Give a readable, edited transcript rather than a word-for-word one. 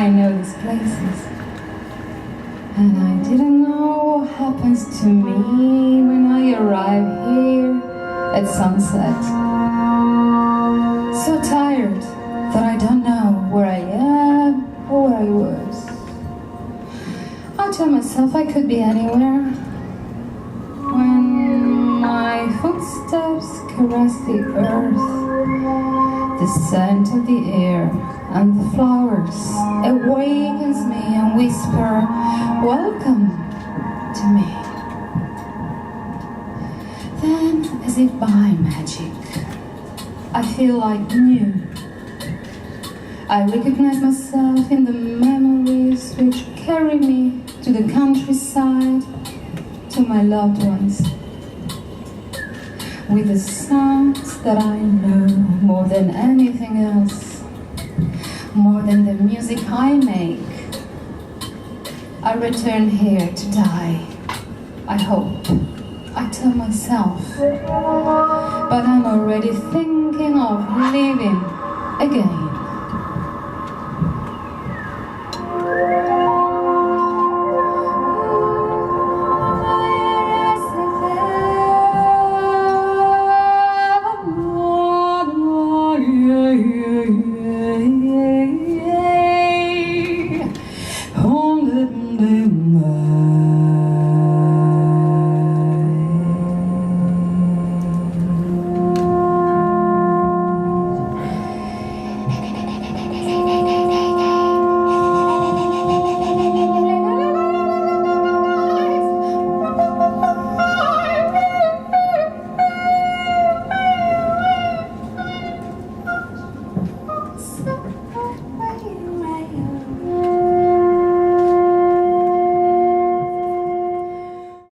I know these places. And I didn't know what happens to me when I arrive here at sunset. So tired that I don't know where I am or where I was. I tell myself I could be anywhere. When my footsteps caress the earth, the scent of the air and the flowers awakens me and whisper, welcome to me. Then, as if by magic, I feel like new. I recognize myself in the memories which carry me to the countryside, to my loved ones, with the sounds that I know more than anything else, more than the music I make. I return here to die, I hope, I tell myself, but I'm already thinking of living again.